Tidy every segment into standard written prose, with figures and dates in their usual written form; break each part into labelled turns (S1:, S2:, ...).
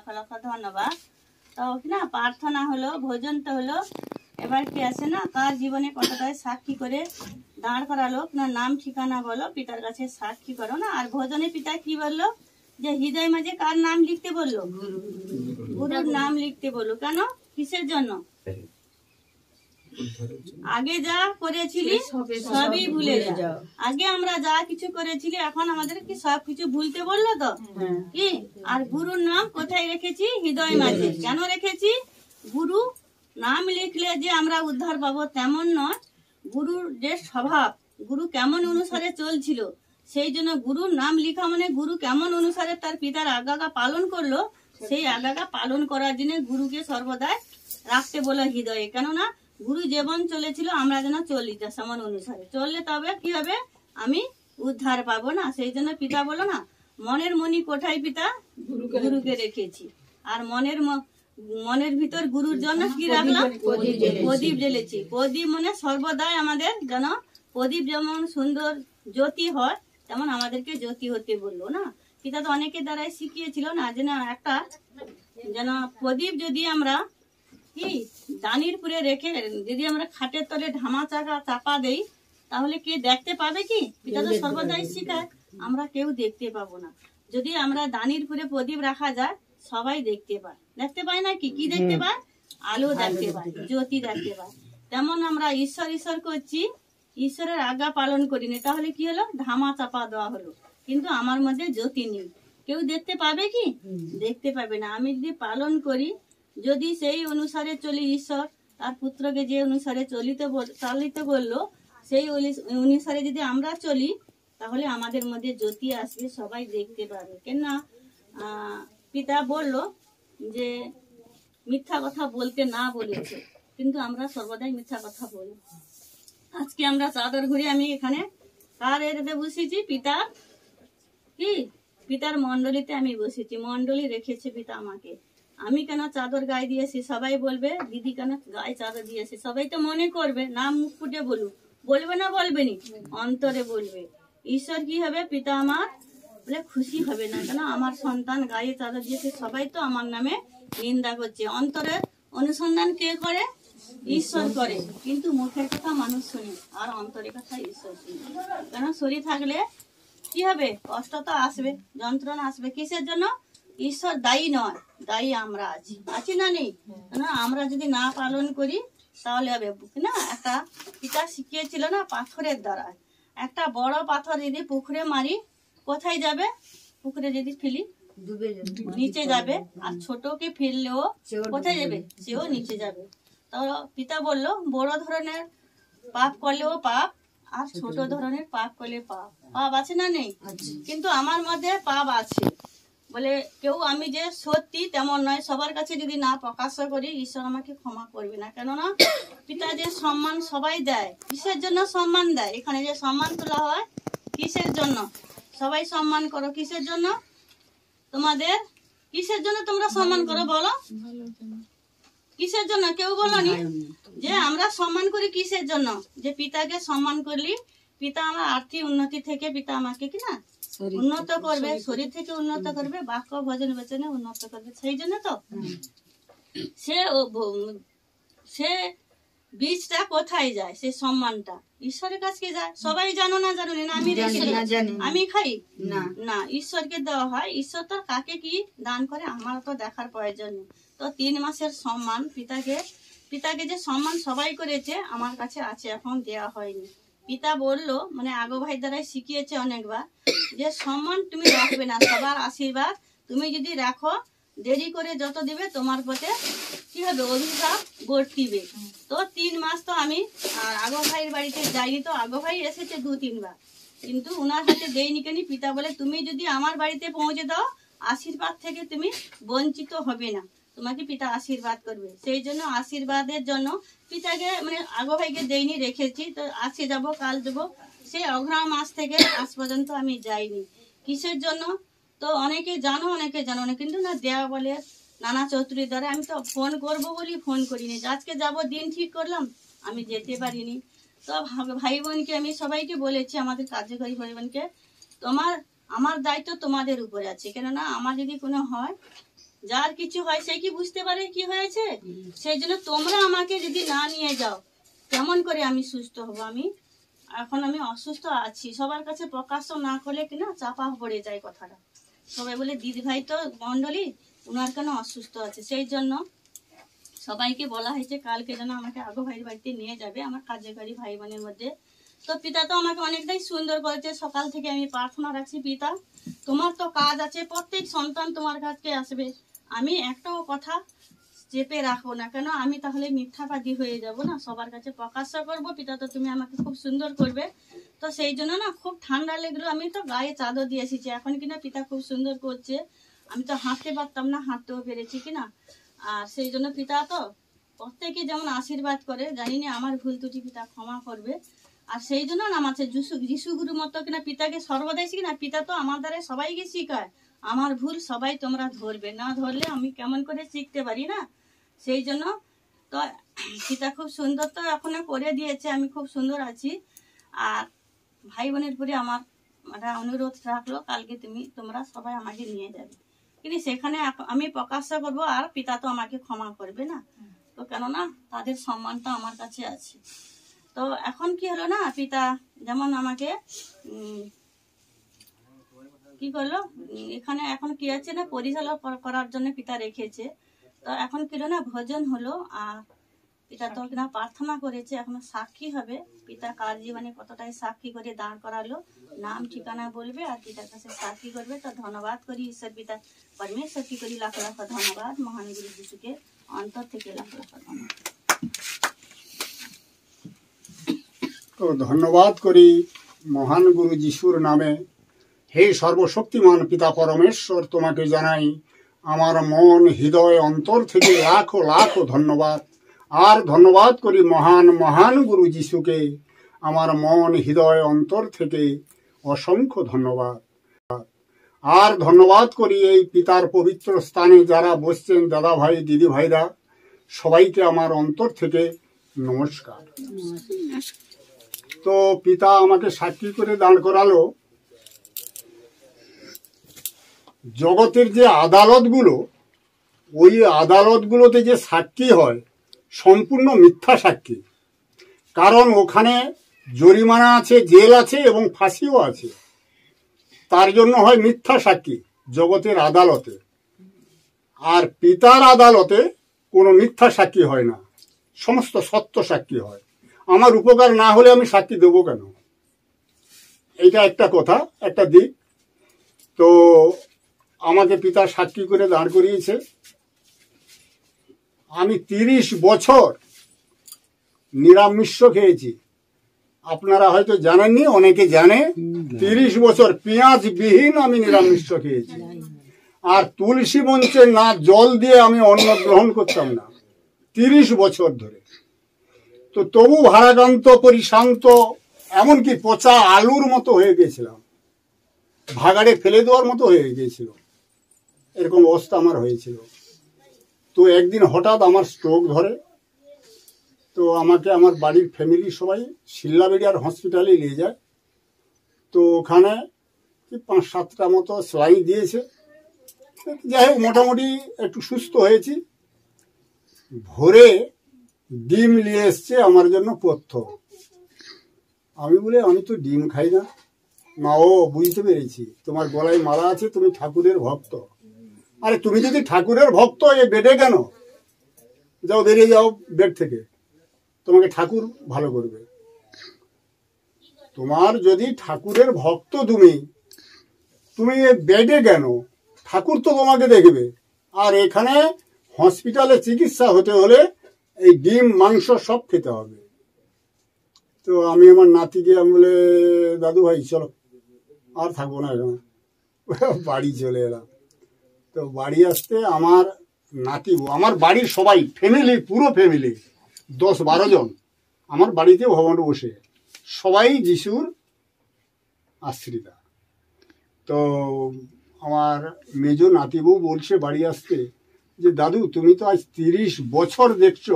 S1: লাখ লাখ ধন্যবাদ। তো না প্রার্থনা হলো, ভোজন তো হলো, এবার কি আছে না কার জীবনে কতটায় সাক্ষী করে দাঁড় করালো না, নাম ঠিকানা বলো, পিতার কাছে সাক্ষী করো না। আর ভোজনে পিতা কি বললো যে হৃদয় মাঝে কার নাম লিখতে বললো? গুরুর নাম লিখতে বললো। কেন? কিসের জন্য? আগে যা করেছিলি সবই ভুলে যা। আগে আমরা যা কিছু করেছিলি এখন আমাদের কি সব কিছু ভুলতে বললো তো কি? আর গুরুর নাম কোথায় রেখেছি? হৃদয় মাঝে। কেন রেখেছি? গুরু নাম লিখলে যে আমরা উদ্ধার পাবো তেমন নয়। গুরুর যে স্বভাব, গুরু কেমন অনুসারে চলছিল, সেই জন্য গুরুর নাম লিখা মানে গুরু কেমন অনুসারে তার পিতার আজ্ঞা পালন করলো, সেই আজ্ঞা পালন করার জন্য গুরুকে সর্বদাই রাখতে বলে হৃদয়ে। কেননা গুরু যেমন চলেছিল আমরা যেন চলি সমান অনুসারে চললে তবে কি হবে? আমি উদ্ধার পাবো না। সেই জন্য পিতা বলো না মনের মনি কোঠায় পিতা গুরুকে রেখেছি। আর মনের ভিতর গুরুর জন্য কি রাখলাম? প্রদীপ জ্বেলেছি। প্রদীপ মানে সর্বদাই আমাদের যেন প্রদীপ যেমন সুন্দর জ্যোতি হয় তেমন আমাদেরকে জ্যোতি হতে বললো না। পিতা তো অনেকের দ্বারাই শিখিয়েছিল না যেন একটা যেন প্রদীপ যদি আমরা কি দানির পুরে রেখে যদি আমরা খাটের তলে ধামা চাপা দেই তাহলে কে দেখতে পাবে কি? পিতা তো সর্বদাই শিখায় আমরা কেউ দেখতে পাবো না। যদি আমরা দানির পুরে প্রদীপ রাখা যায় সবাই দেখতে পায়। দেখতে পায় না কি? কি দেখতে পায়? আলো দেখতে পায়, জ্যোতি দেখতে পায়। তেমন আমরা ঈশ্বর ঈশ্বর করছি, ঈশ্বরের আজ্ঞা পালন করিনি, তাহলে কি হলো? ধামা চাপা দেওয়া হলো, কিন্তু আমার মধ্যে জ্যোতি নেই। কেউ দেখতে পাবে কি? দেখতে পাবে না। আমি যদি পালন করি, যদি সেই অনুসারে চলি, ঈশ্বর তার পুত্রকে যে অনুসারে চালিতে বললো সেই অনুসারে যদি আমরা চলি তাহলে আমাদের মধ্যে জ্যোতি আসবে, সবাই দেখতে পাবে। কেননা পিতা বলল যে মিথ্যা কথা বলতে না বলেছে, কিন্তু আমরা সর্বদাই মিথ্যা কথা বলি। আজকে আমরা চাদর ঘুরে আমি এখানে কার এতে বসেছি? পিতা কি পিতার মন্ডলীতে আমি বসেছি। মন্ডলী রেখেছে পিতা আমাকে। আমি কেন চাদর গায়ে দিয়েছি সবাই বলবে দিদি কেন গায়ে চাদর দিয়েছে, সবাই তো মনে করবে, নাম মুখ ফুটে বলবে না? বলবে নি? অন্তরে বলবে। ঈশ্বর কি হবে? পিতা আমার বলে খুশি হবে না, কেন আমার সন্তান গায়ে চাদর দিয়েছে, সবাই তো আমার নামে নিন্দা করছে। অন্তরের অনুসন্ধান কে করে? ঈশ্বর করে। কিন্তু মুখের কথা মানুষ শুনে আর অন্তরের কথা ঈশ্বর শুনে। কেন? শরীর থাকলে কি হবে? কষ্ট তো আসবে, যন্ত্রণা আসবে। কিসের জন্য? ঈশ্বর দায়ী নয়, দায়ী আমরা আছি না নেই? আমরা যদি না পালন করি তাহলে হবে না। একটা পিতা শিখিয়েছিল না পাথরের দ্বারা, একটা বড় পাথর যদি পুকুরে মারি কোথায় যাবে? পুকুরে যদি ফেলি নিচে যাবে। আর ছোটকে ফেললেও কোথায় যাবে? সেও নিচে যাবে। তো পিতা বললো বড় ধরনের পাপ করলেও পাপ, আর ছোট ধরনের পাপ করলে পাপ। পাপ আছে না নেই? কিন্তু আমার মধ্যে পাপ আছে বলে কেউ আমি যে সত্যি তেমন নয়, সবার কাছে যদি না প্রকাশ করি ঈশ্বর আমাকে ক্ষমা করবে না। কেননা পিতা যে সম্মান সবাই দেয়, কিসের জন্য সম্মান দেয়? এখানে যে সম্মান তোলা হয় কিসের জন্য? সবাই সম্মান করো কিসের জন্য? তোমাদের কিসের জন্য তোমরা সম্মান করো বলো? কিসের জন্য? কেউ বলনি যে আমরা সম্মান করি কিসের জন্য? যে পিতাকে সম্মান করলি, পিতা আমার আর্থিক উন্নতি থেকে পিতা আমাকে কি না উন্নত করবে, শরীর থেকে উন্নত করবে, বাক্য ভজন বচনে উন্নত করবে। সেই জন্য তো সে বীজটা কোথায় যায়? সে সম্মানটা ঈশ্বরের কাছে যায়। সবাই জানো না জানো না? আমি খাই না, ঈশ্বরকে দেওয়া হয়। ঈশ্বর তো কাকে কি দান করে আমার তো দেখার প্রয়োজন নেই। তো 3 মাসের সম্মান পিতাকে যে সম্মান সবাই করেছে আমার কাছে আছে, এখন দেওয়া হয়নি। পিতা বললো মানে আগো ভাই দ্বারাই শিখিয়েছে অনেকবার যে সম্মান তুমি রাখবে না, সবার আশীর্বাদ তুমি যদি রাখো দেরি করে যত দিবে তোমার পথে কি হবে? অভিশাপ বর্তিবে। তো 3 মাস তো আমি আগো ভাইয়ের বাড়িতে যাইনি। তো আগো ভাই এসেছে 2-3 বার, কিন্তু উনার হাতে দেয়নি। কেন? পিতা বলে তুমি যদি আমার বাড়িতে পৌঁছে দাও আশীর্বাদ থেকে তুমি বঞ্চিত হবে না, তোমাকে পিতা আশীর্বাদ করবে। সেই জন্য আশীর্বাদের জন্য পিতাকে মানে আগো ভাইকে দেয়নি, রেখেছি। তো আজকে যাবো, কাল যাবো, সেই অঘ্রাণ মাস থেকে আজ পর্যন্ত আমি যাইনি। কিসের জন্য? তো অনেকে জানো অনেকে জানো না, কিন্তু না দেওয়া বলে নানা চৌধুরীর দ্বারা আমি তো ফোন করবো বলি ফোন করিনি। আজকে যাব দিন ঠিক করলাম, আমি যেতে পারিনি। তো ভাই বোনকে আমি সবাইকে বলেছি, আমাদের কার্যকরী ভাই বোনকে, আমার দায়িত্ব তোমাদের উপরে আছে। কেননা আমার যদি কোনো হয় যার কিছু হয় সে কি বুঝতে পারে কি হয়েছে। সেই জন্য তোমরা আমাকে যদি না নিয়ে যাও কেমন করে আমি সুস্থ হব। এখন আমি অসুস্থ আছি, সবার কাছে প্রকাশ্য না করলে কিনা চাপা পড়ে যায় কথাটা। সবাই বলে দিদি ভাই তো মন্ডলী উনার কেন অসুস্থ আছে। সেই জন্য সবাইকে বলা হয়েছে কালকে যেন আমাকে আগো ভাইয়ের বাড়িতে নিয়ে যাবে, আমার কার্যকারী ভাই বোনের মধ্যে। তো পিতা তো আমাকে অনেকটাই সুন্দর করেছে। সকাল থেকে আমি প্রার্থনা রাখছি, পিতা তোমার তো কাজ আছে, প্রত্যেক সন্তান তোমার কাছে আসবে, আমি একটাও কথা চেপে রাখবো না, কেন আমি তাহলে মিথ্যাবাদী হয়ে যাব না, সবার কাছে প্রকাশ্য করবো। পিতা তো তুমি আমাকে খুব সুন্দর করবে। তো সেই জন্য না খুব ঠান্ডা লেগলো, আমি তো গায়ে চাদর দিয়ে এসেছি। এখন কিনা পিতা খুব সুন্দর করছে, আমি তো হাঁটতে পারতাম না, হাঁটতেও পেরেছি কিনা। আর সেই জন্য পিতা তো প্রত্যেকে যেমন আশীর্বাদ করে, জানি না আমার ভুল ত্রুটি পিতা ক্ষমা করবে। আর সেই জন্য না আমার যিশু গুরুর মতো কিনা পিতাকে সর্বদাই শিখি না, পিতা তো আমার দ্বারা সবাইকে শিখায়, আমার ভুল সবাই তোমরা ধরবে, না ধরলে আমি কেমন করে শিখতে পারি না। সেই জন্য তো পিতা খুব সুন্দর তো এখনো করে দিয়েছে, আমি খুব সুন্দর আছি। আর ভাই বোনের পরে আমার অনুরোধ রাখলো কালকে তোমরা সবাই আমাকে নিয়ে যাবে, কিন্তু সেখানে আমি প্রকাশ্য করবো, আর পিতা তো আমাকে ক্ষমা করবে না। তো কেননা তাদের সম্মানটা আমার কাছে আছে। তো এখন কি হলো না, পিতা যেমন আমাকে কি করলো, এখানে এখন কি আছে না পরিচালনা করার জন্য পিতা রেখেছে। তো এখন কি হলো না ভোজন হলো, আর পিতা তো কিনা প্রার্থনা করেছে, এখন সাক্ষী হবে। পিতা কার জীবনে কতটাই সাক্ষী করে দাঁড় করালো, নাম ঠিকানা বলবে আর পিতার কাছে সাক্ষী করবে। তো ধন্যবাদ করি ঈশ্বর পিতা পরমেশ্বর কি করি, লাখ লাখ ধন্যবাদ। মহান গুরু যিশুকে অন্তর থেকে লাখ লাখ ধন্যবাদ।
S2: তো ধন্যবাদ করি মহান গুরু যিশুর নামে। হে সর্বশক্তিমান পিতা পরমেশ্বর, তোমাকে জানাই আমার মন হৃদয় অন্তর থেকে লাখো লাখো ধন্যবাদ। আর ধন্যবাদ করি মহান মহান গুরু যিশুকে আমার মন হৃদয় অন্তর থেকে অসংখ্য ধন্যবাদ। আর ধন্যবাদ করি এই পিতার পবিত্র স্থানে যারা বসছেন, দাদা ভাই দিদি ভাইরা, সবাইকে আমার অন্তর থেকে নমস্কার। তো পিতা আমাকে সাক্ষী করে দাঁড় করালো। জগতের যে আদালতগুলো, ওই আদালতগুলোতে যে সাক্ষী হয় সম্পূর্ণ মিথ্যা সাক্ষী। কারণ ওখানে জরিমানা আছে, জেল আছে এবং ফাঁসিও আছে। তার জন্য হয় মিথ্যা সাক্ষী জগতের আদালতে। আর পিতার আদালতে কোনো মিথ্যা সাক্ষী হয় না, সমস্ত সত্য সাক্ষী হয়। আমার উপকার না হলে আমি সাক্ষী দেবো কেন? এইটা একটা কথা, একটা দিক। তো আমাকে পিতা সাক্ষী করে দাঁড় করিয়েছে। আমি 30 বছর নিরামিষ খেয়েছি। আপনারা হয়তো জানেননি, অনেকে জানে। 30 বছর পেঁয়াজ বিহীন আমি নিরামিষ খেয়েছি। আর তুলসী মঞ্চে না জল দিয়ে আমি অন্ন গ্রহণ করতাম না 30 বছর ধরে। তো তবু ভারাক্রান্ত, পরিশ্রান্ত, এমনকি পচা আলুর মতো হয়ে গেছিলাম, ভাগাড়ে ফেলে দেওয়ার মতো হয়ে গিয়েছিল, এরকম অবস্থা আমার হয়েছিল। তো একদিন হঠাৎ আমার স্ট্রোক ধরে। তো আমাকে আমার বাড়ির ফ্যামিলি সবাই সিল্লাবেড়িয়ার হসপিটালে নিয়ে যায়। তো ওখানে 5-7টা মতো সেলাই দিয়েছে। যাই হোক, মোটামুটি একটু সুস্থ হয়েছি। ভোরে ডিম নিয়ে এসছে আমার জন্য পথ্য। আমি বলে আমি তো ডিম খাই না। মা, ও বুঝতে পেরেছি, তোমার গলায় মালা আছে, তুমি ঠাকুরের ভক্ত। আরে তুমি যদি ঠাকুরের ভক্ত, এ বেডে কেন? যাও, বেরিয়ে যাও বেড থেকে, তোমাকে ঠাকুর ভালো করবে। তোমার যদি ঠাকুরের ভক্ত তুমি বেডে কেন? ঠাকুর তো তোমাকে দেখবে। আর এখানে হসপিটালে চিকিৎসা হতে হলে এই ডিম মাংস সব খেতে হবে। তো আমি আমার নাতিকে আমি বলে, দাদু ভাই চলো, আর থাকবো না এখানে। বাড়ি চলে এলাম। তো বাড়ি আসতে আমার নাতি, আমার বাড়ির সবাই ফ্যামিলি, পুরো ফ্যামিলি 10-12 জন আমার বাড়িতে ভবনে বসে, সবাই যিশুর আশ্রিতা। তো আমার মেজ নাতিবু বলছে বাড়ি আসতে যে, দাদু তুমি তো আজ 30 বছর দেখছো,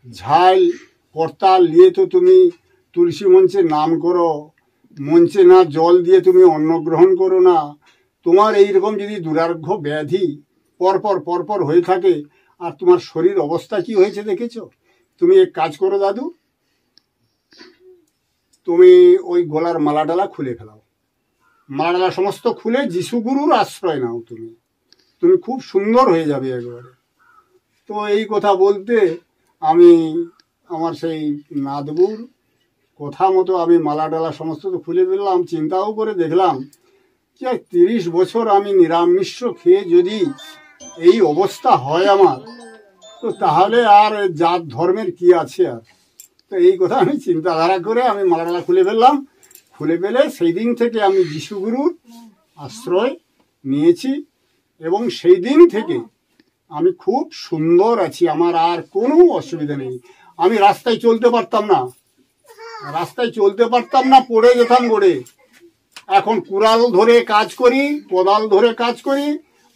S2: ঝাল করতাল নিয়ে তো তুমি তুলসী মঞ্চে নাম করো, মঞ্চে না জল দিয়ে তুমি অন্ন গ্রহণ করো না। তোমার এইরকম যদি দুরারোগ্য ব্যাধি, পরপর হয়ে থাকে, আর তোমার শরীর অবস্থা কি হয়েছে দেখেছো? তুমি এক কাজ করো দাদু, তুমি ওই গলার মালাডালা খুলে ফেলাও, মালাডালা সমস্ত খুলে যিশু গুরুর আশ্রয় নাও, তুমি খুব সুন্দর হয়ে যাবে একবারে। তো এই কথা বলতে আমি আমার সেই নাদবুর কথা মতো আমি মালাডালা সমস্ত তো খুলে ফেললাম। চিন্তাও করে দেখলাম যে 30 বছর আমি নিরামিষ খেয়ে যদি এই অবস্থা হয় আমার, তো তাহলে আর জাত ধর্মের কি আছে আর। তো এই কথা আমি চিন্তাধারা করে আমি মালাডালা খুলে ফেললাম। খুলে ফেলে সেই দিন থেকে আমি যিশু গুরুর আশ্রয় নিয়েছি, এবং সেই দিন থেকে আমি খুব সুন্দর আছি, আমার আর কোনো অসুবিধা নেই। আমি রাস্তায় চলতে পারতাম না, পড়ে যেতাম গড়ে। এখন কুড়াল ধরে কাজ করি, কোদাল ধরে কাজ করি,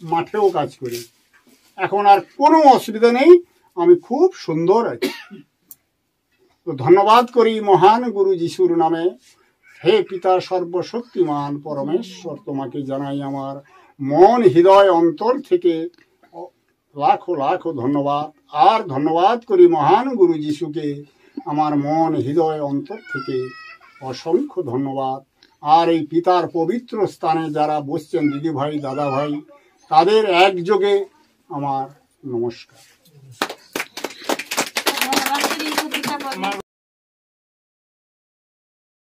S2: মাঠেও কাজ করি, এখন আর কোনো অসুবিধা নেই, আমি খুব সুন্দর আছি। তো ধন্যবাদ করি মহান গুরু যিশুর নামে। হে পিতা সর্বশক্তিমান পরমেশ্বর, তোমাকে জানাই আমার মন হৃদয় অন্তর থেকে লাখো লাখো ধন্যবাদ। আর ধন্যবাদ করি মহান গুরু যিশুকে আমার মন হৃদয় অন্তর থেকে অসংখ্য ধন্যবাদ। আর এই পিতার পবিত্র স্থানে যারা বসছেন দিদি ভাই দাদা ভাই, তাদের একযোগে আমার নমস্কার।